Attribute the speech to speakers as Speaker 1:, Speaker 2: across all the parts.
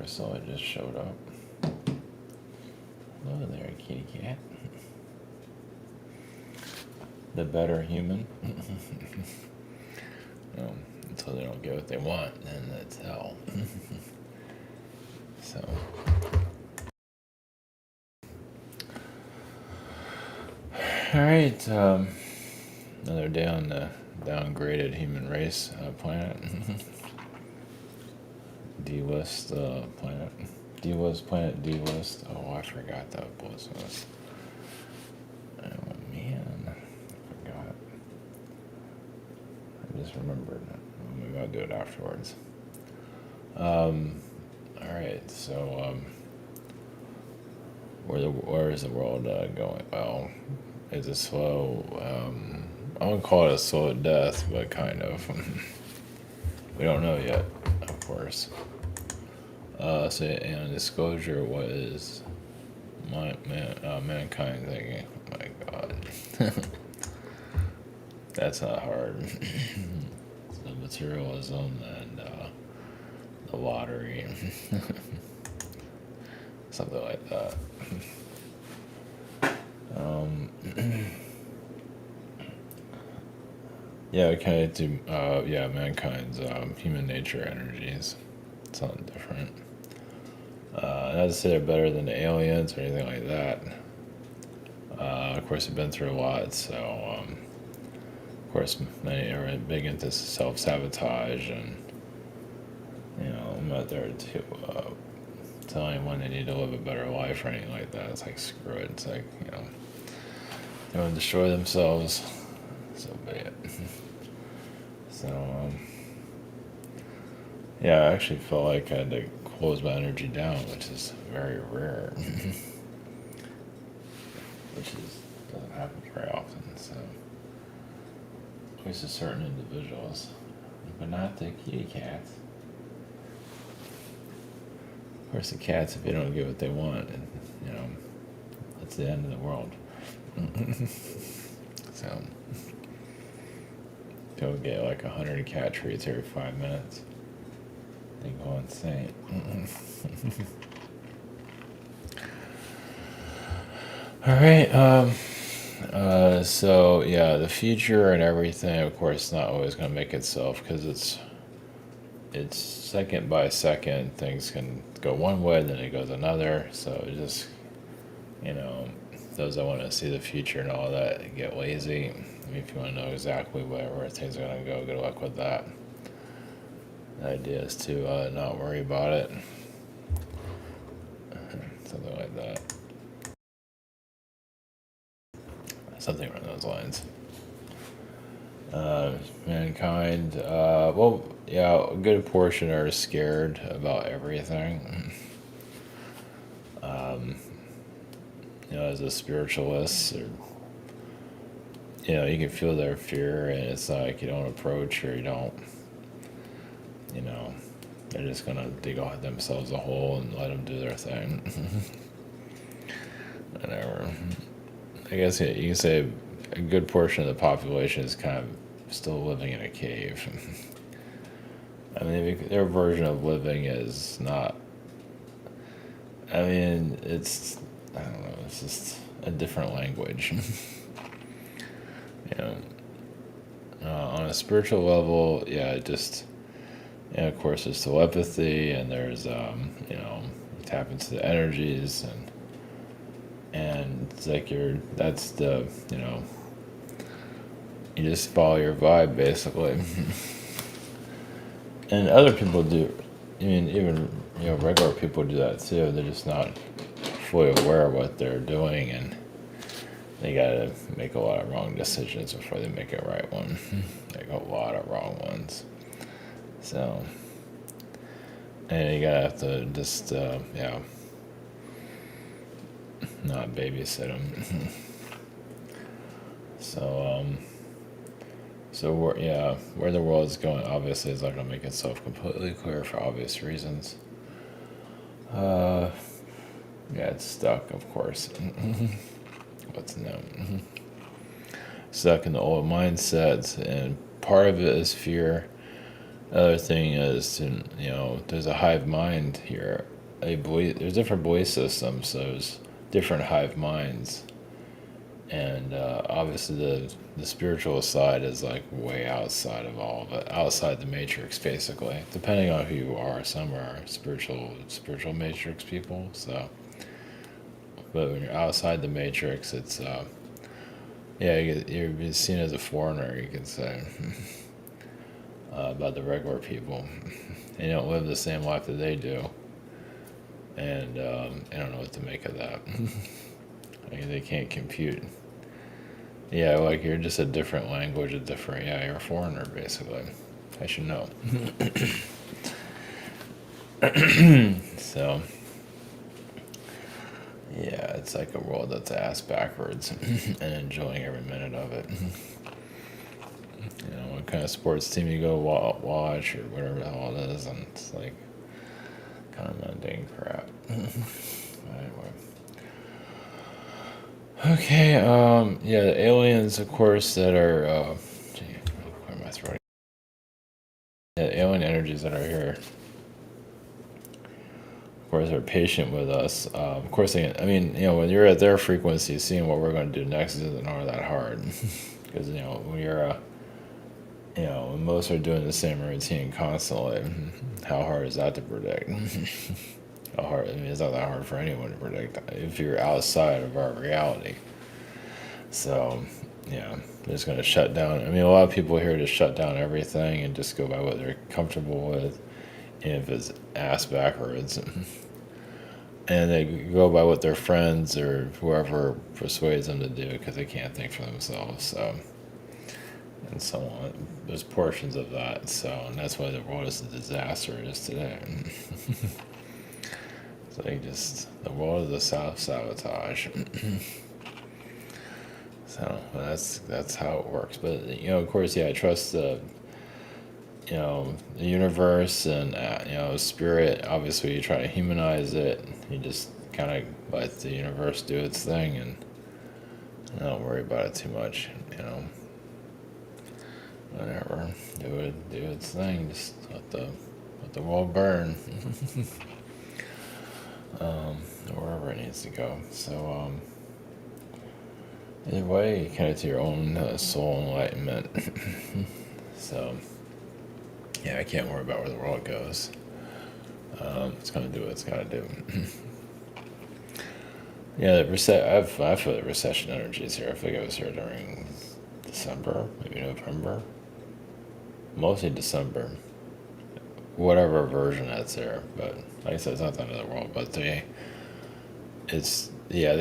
Speaker 1: saw it just showed up. Hello there, kitty cat. The better human. Until they don't get what they want, then that's hell. So. Alright, another day on the downgraded human race planet. D-list planet. D-list planet, D-list. Oh, I forgot that was this. Oh, man. I forgot. I just remembered. Maybe I'll do it afterwards. Alright, so, where is the world going? Well, it's a slow, I wouldn't call it a slow death, but kind of. We don't know yet, of course. So, in disclosure, what is mankind thinking? Oh my God. That's not hard. So materialism and the lottery. Something like that. Yeah, okay, mankind's human nature energies. Something different. Not to say they're better than the aliens or anything like that. Of course, they've been through a lot, so of course, many are big into self-sabotage, and I'm not there to tell anyone they need to live a better life or anything like that. It's like, screw it. It's like, they want to destroy themselves, so be it. So, yeah, I actually felt like I had to close my energy down, which is very rare. Doesn't happen very often, so. At least to certain individuals, but not the kitty cats. Of course, the cats, if they don't get what they want, that's the end of the world. So, go get like 100 cat treats every 5 minutes. They go insane. All right. So yeah, the future and everything, of course, not always going to make itself, because it's second by second. Things can go one way, then it goes another. So it just, those that want to see the future and all that get lazy. If you want to know exactly where things are going to go, good luck with that. The idea is to not worry about it. Something like that. Something along those lines. Mankind, a good portion are scared about everything. As a spiritualist, or, you can feel their fear, and it's like you don't approach, or you don't, they're just gonna dig out themselves a hole and let them do their thing. Whatever. I guess you can say a good portion of the population is kind of still living in a cave. I mean, their version of living is not. I mean, it's. I don't know. It's just a different language. On a spiritual level, of course, there's telepathy, and there's tap into the energies, and it's like you just follow your vibe, basically. And other people do. I mean, even regular people do that too. They're just not fully aware of what they're doing, and they gotta make a lot of wrong decisions before they make a right one. Like a lot of wrong ones. So, and you gotta have to just not babysit them. So where the world is going, obviously, is not going to make itself completely clear for obvious reasons. It's stuck, of course. What's known? Stuck in the old mindsets, and part of it is fear. Other thing is, there's a hive mind here there's different belief systems. So there's different hive minds, and obviously the spiritual side is like way outside of all of it, outside the matrix, basically. Depending on who you are, some are spiritual matrix people. So, but when you're outside the matrix, it's yeah, you're seen as a foreigner, you could say, by the regular people. And you don't live the same life that they do, and I don't know what to make of that. I mean, they can't compute. Yeah, like you're just a different language, a different. Yeah, you're a foreigner, basically. I should know. So, yeah, it's like a world that's ass backwards and enjoying every minute of it. You know, what kind of sports team you go watch or whatever the hell it is, and it's like kind of mundane crap. Anyway. Okay, yeah, the aliens, of course, that are, gee, clear my throat. Yeah, the alien energies that are here, of course, are patient with us. Of course, I mean, you know, when you're at their frequency, seeing what we're going to do next isn't all that hard. Because, you know, when you're, you know, when most are doing the same routine constantly, how hard is that to predict? How hard, I mean, it's not that hard for anyone to predict if you're outside of our reality. So, yeah, they're just going to shut down. I mean, a lot of people here just shut down everything and just go by what they're comfortable with, and if it's ass backwards. And they go by what their friends or whoever persuades them to do because they can't think for themselves. So, and so on. There's portions of that. So, and that's why the world is a disaster it is today. It's like just the world is a self-sabotage. So that's how it works. But you know, of course, yeah, I trust the universe and spirit. Obviously, you try to humanize it. You just kind of let the universe do its thing, and don't worry about it too much. You know, whatever, do its thing. Just let the world burn. Wherever it needs to go. So, either way, kind of to your own soul enlightenment. So, yeah, I can't worry about where the world goes. It's gonna do what it's gotta do. Yeah, I feel the recession energy is here. I think it was here during December, maybe November, mostly December. Whatever version that's there, but like I said, it's not the end of the world. But they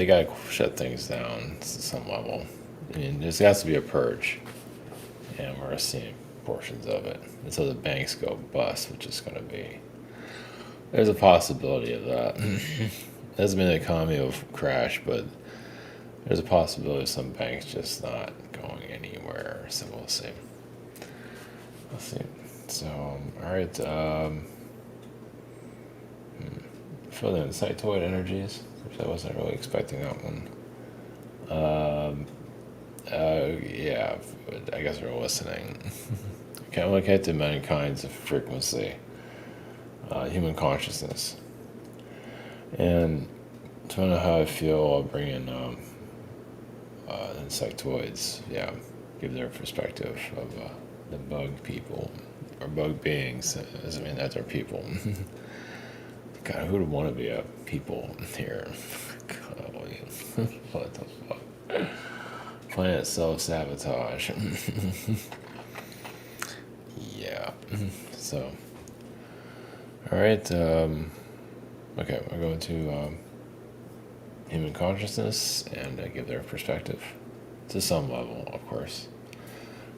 Speaker 1: gotta shut things down to some level. I mean, there's got to be a purge, and we're seeing portions of it until the banks go bust, which is going to be. There's a possibility of that. Doesn't mean the economy will crash, but there's a possibility of some banks just not going anywhere. So we'll see. We'll see. So, all right. For the Insectoid energies, which I wasn't really expecting that one. Yeah, I guess we're listening. Can't look at the many kinds of frequency, human consciousness. And to know how I feel, I'll bring in insectoids. Yeah, give their perspective of the bug people or bug beings. I mean, that's our people. God, who would want to be a people here? Golly. What the fuck? Planet self-sabotage. Yeah. So, alright, okay, we're going to human consciousness and give their perspective to some level, of course.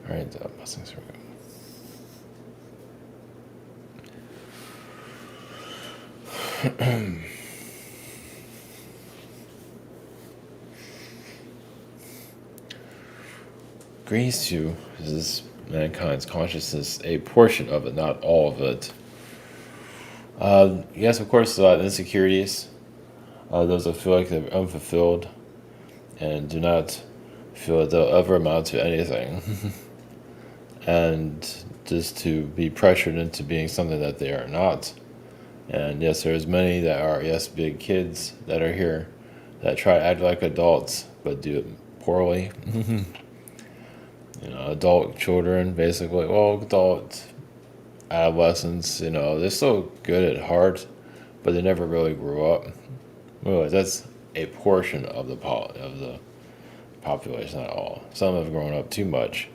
Speaker 1: Alright, blessings, here we go. Greece too is mankind's consciousness, a portion of it, not all of it. Yes, of course, insecurities. Those that feel like they're unfulfilled and do not feel that they'll ever amount to anything. And just to be pressured into being something that they are not, And yes, there's many that are, yes, big kids that are here that try to act like adults but do it poorly. Adult children, basically. Well, adult adolescents, they're still good at heart, but they never really grew up. Well, that's a portion of the population, not all. Some have grown up too much.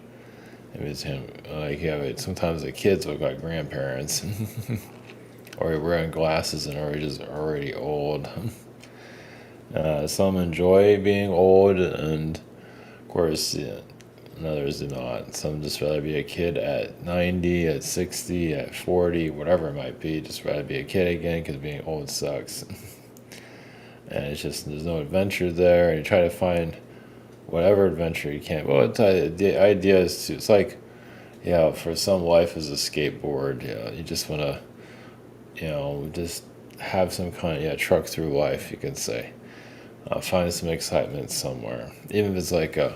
Speaker 1: Maybe it's him. Like sometimes the kids look like grandparents, or you're wearing glasses and are just already old. Some enjoy being old, and of course, yeah, and others do not. Some just rather be a kid at 90, at 60, at 40, whatever it might be. Just rather be a kid again because being old sucks. And it's just, there's no adventure there, and you try to find whatever adventure you can. Well, the idea is to, it's like, for some, life is a skateboard. You just want to, just have some kind of, truck through life, you can say. Find some excitement somewhere, even if it's like a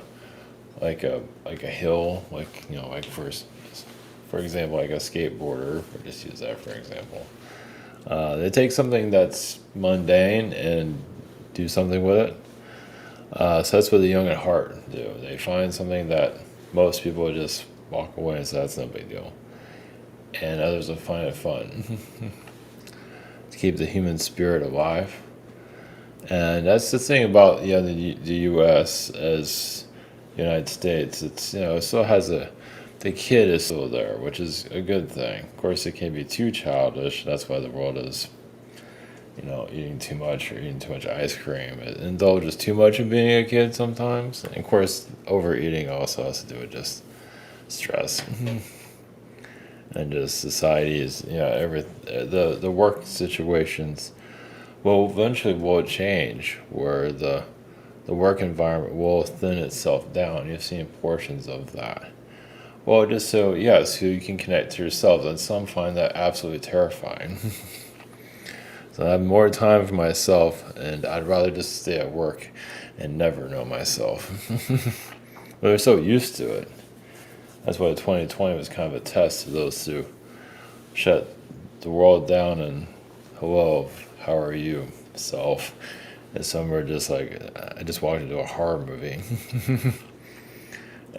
Speaker 1: hill, like for example, like a skateboarder. Or just use that for example. They take something that's mundane and do something with it. So that's what the young at heart do. They find something that most people would just walk away and say that's no big deal, and others will find it fun to keep the human spirit alive. And that's the thing about the U.S. as United States. It's it still has the kid is still there, which is a good thing. Of course, it can be too childish. That's why the world is eating too much or eating too much ice cream. It indulges too much in being a kid sometimes. And of course, overeating also has to do with just stress. And just society is the work situations will change where the work environment will thin itself down. You've seen portions of that. Well, just so you can connect to yourselves, and some find that absolutely terrifying. So I have more time for myself, and I'd rather just stay at work and never know myself. But they're so used to it. That's why 2020 was kind of a test to those who shut the world down and hello, how are you, self? And some were just like, I just walked into a horror movie.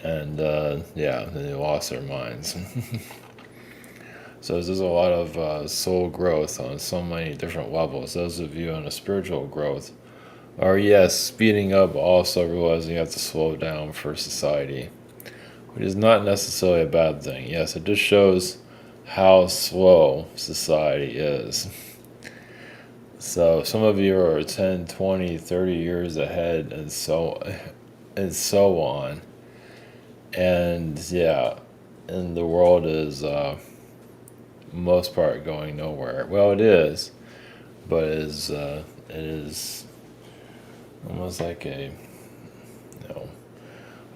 Speaker 1: And then they lost their minds. So there's a lot of soul growth on so many different levels. Those of you on a spiritual growth are, yes, speeding up, also realizing you have to slow down for society, which is not necessarily a bad thing. Yes, it just shows how slow society is. So some of you are 10, 20, 30 years ahead, and so on. And and the world is most part going nowhere. Well, it is, but it is almost like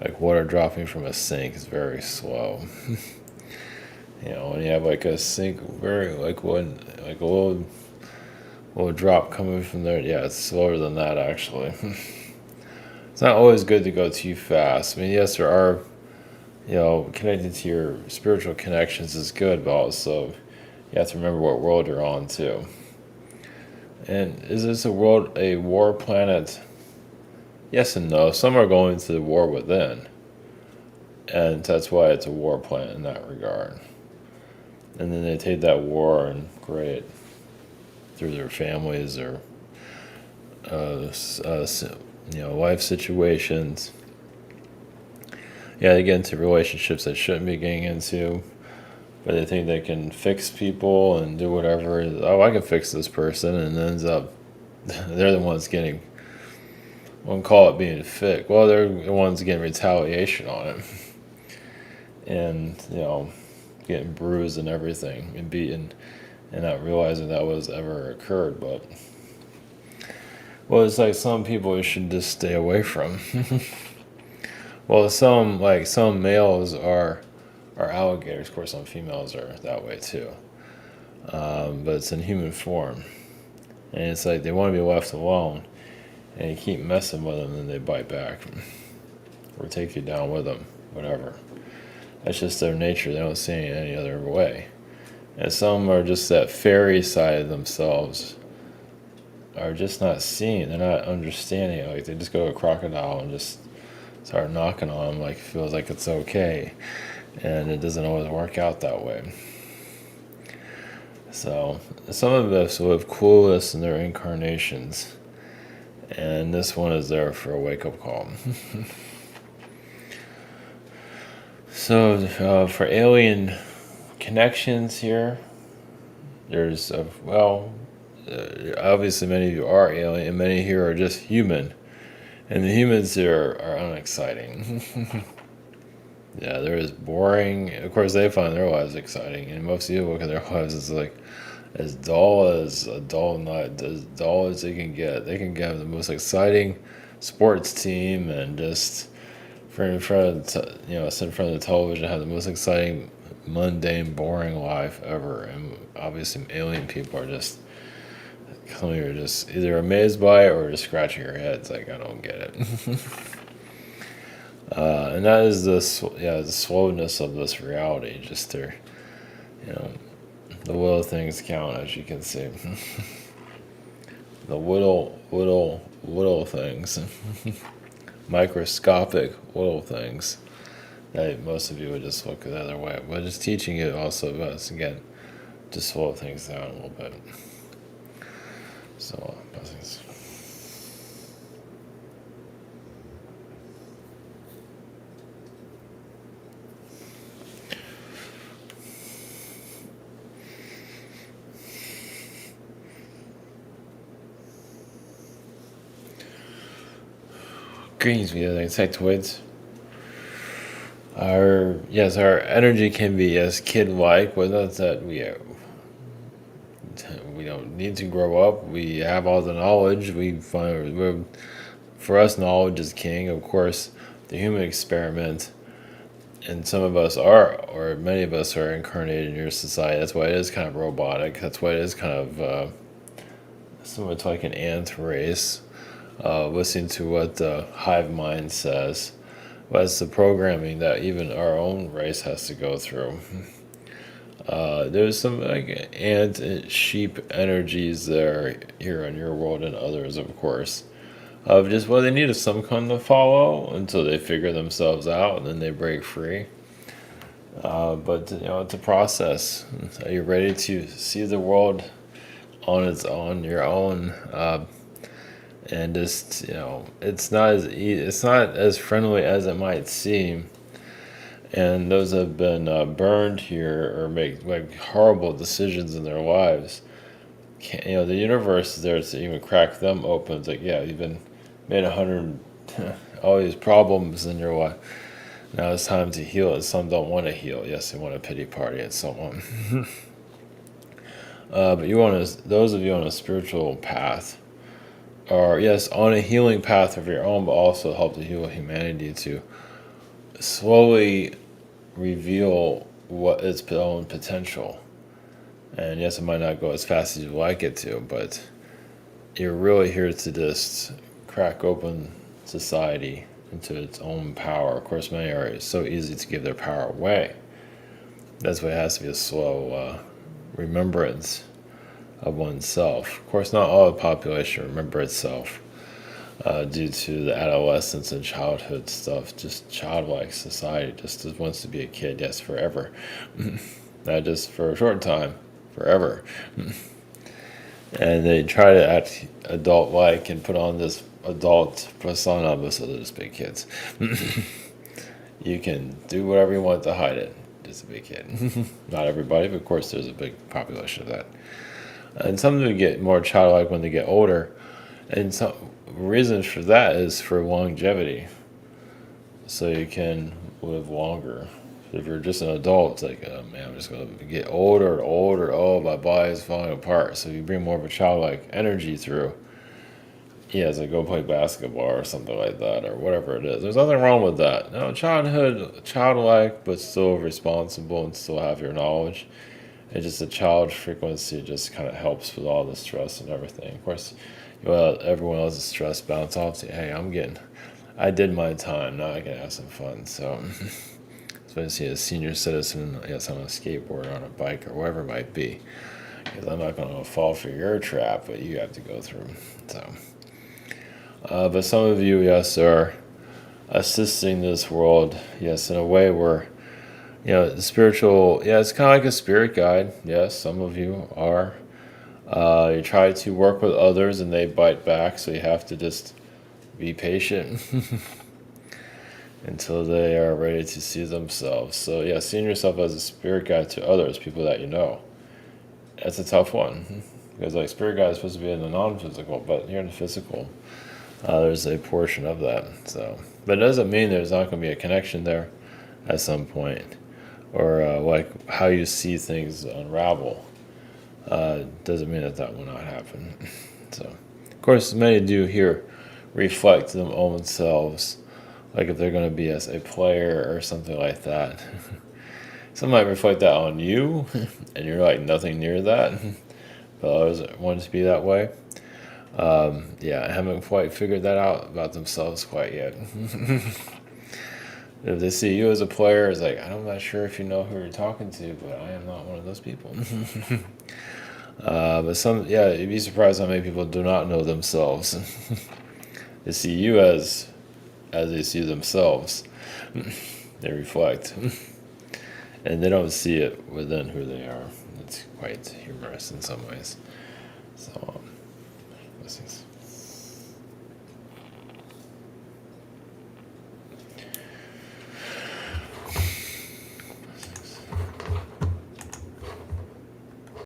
Speaker 1: like water dropping from a sink is very slow. When you have like a sink, very like a little drop coming from there. Yeah, it's slower than that actually. It's not always good to go too fast. I mean, yes, there are, connecting to your spiritual connections is good, but also you have to remember what world you're on too. And is this a war planet? Yes and no. Some are going to the war within, and that's why it's a war planet in that regard. And then they take that war and create it through their families or life situations. They get into relationships they shouldn't be getting into, but they think they can fix people and do whatever. Oh, I can fix this person, and it ends up they're the ones getting. I won't call it being fixed. Well, they're the ones getting retaliation on it, and getting bruised and everything, and beaten, and not realizing that was ever occurred. But it's like some people you should just stay away from. Well, some males are alligators. Of course, some females are that way too. But it's in human form, and it's like they want to be left alone, and you keep messing with them, and they bite back, or take you down with them, whatever. That's just their nature. They don't see it any other way. And some are just that fairy side of themselves are just not seeing. They're not understanding. Like they just go to a crocodile and just start knocking on them like it feels like it's okay. And it doesn't always work out that way. So some of us will have clueless in their incarnations. And this one is there for a wake-up call. So for alien connections here, there's obviously many of you are alien, and many here are just human, and the humans here are unexciting. Yeah, they're as boring. Of course, they find their lives exciting, and most people look at their lives as like as dull as a dull night, as dull as they can get. They can get the most exciting sports team and just sit in front of the television, have the most exciting, mundane, boring life ever. And obviously, alien people are just you're just either amazed by it or just scratching your heads like I don't get it. And that is the slowness of this reality. Just their, the little things count, as you can see. The little things, microscopic little things that most of you would just look the other way. But just teaching it also us again to slow things down a little bit. So, blessings. Greetings, via the insectoids. Our energy can be as kid-like, but not that we don't need to grow up. We have all the knowledge. For us, knowledge is king. Of course, the human experiment, and some of us are, or many of us are incarnated in your society. That's why it is kind of robotic. That's why it is kind of somewhat like an ant race. Listening to what the hive mind says. That's the programming that even our own race has to go through. There's some like ant and sheep energies there here in your world and others, of course. Of just they need is some kind to follow until they figure themselves out and then they break free. But it's a process. Are you ready to see the world on its own, your own? And just it's not as friendly as it might seem. And those have been burned here or make horrible decisions in their lives. The universe is there to even crack them open. It's like, yeah, you've been made 100 all these problems in your life. Now it's time to heal it. Some don't want to heal. Yes, they want a pity party at someone. But those of you on a spiritual path are, yes, on a healing path of your own, but also help to heal humanity to slowly reveal what its own potential. And yes, it might not go as fast as you'd like it to, but you're really here to just crack open society into its own power. Of course, many are so easy to give their power away. That's why it has to be a slow remembrance of oneself. Of course, not all the population remember itself due to the adolescence and childhood stuff. Just childlike society just wants to be a kid, yes, forever. Not just for a short time, forever. And they try to act adult-like and put on this adult persona, but so they're just big kids. You can do whatever you want to hide it. Just a big kid. Not everybody, but of course there's a big population of that. And some of them get more childlike when they get older. And some reasons for that is for longevity. So you can live longer. If you're just an adult, it's like, oh man, I'm just going to get older and older. Oh, my body's falling apart. So you bring more of a childlike energy through. Yeah, it's like go play basketball or something like that, or whatever it is. There's nothing wrong with that. No, childlike, but still responsible and still have your knowledge. It's just a child frequency just kind of helps with all the stress and everything. Of course, everyone else's stress bounce off to, hey, I did my time, now I can have some fun. So it's especially a senior citizen, yes, on a skateboard, on a bike, or whatever it might be. Because I'm not going to fall for your trap, but you have to go through. So, but some of you, yes, are assisting this world, yes, in a way where, the spiritual, yeah, it's kind of like a spirit guide. Yes, some of you are. You try to work with others and they bite back, so you have to just be patient until they are ready to see themselves. So, yeah, seeing yourself as a spirit guide to others, people that you know, that's a tough one. Because, like, spirit guide is supposed to be in the non physical, but here in the physical, there's a portion of that. So, but it doesn't mean there's not going to be a connection there at some point, or like how you see things unravel. Doesn't mean that will not happen. So, of course, many do here reflect them own selves, like if they're going to be as a player or something like that. Some might reflect that on you, and you're like nothing near that, but others want to be that way. Yeah, I haven't quite figured that out about themselves quite yet. If they see you as a player, it's like, I'm not sure if you know who you're talking to, but I am not one of those people. But some, yeah, you'd be surprised how many people do not know themselves. They see you as they see themselves. They reflect. And they don't see it within who they are. It's quite humorous in some ways. So, blessings.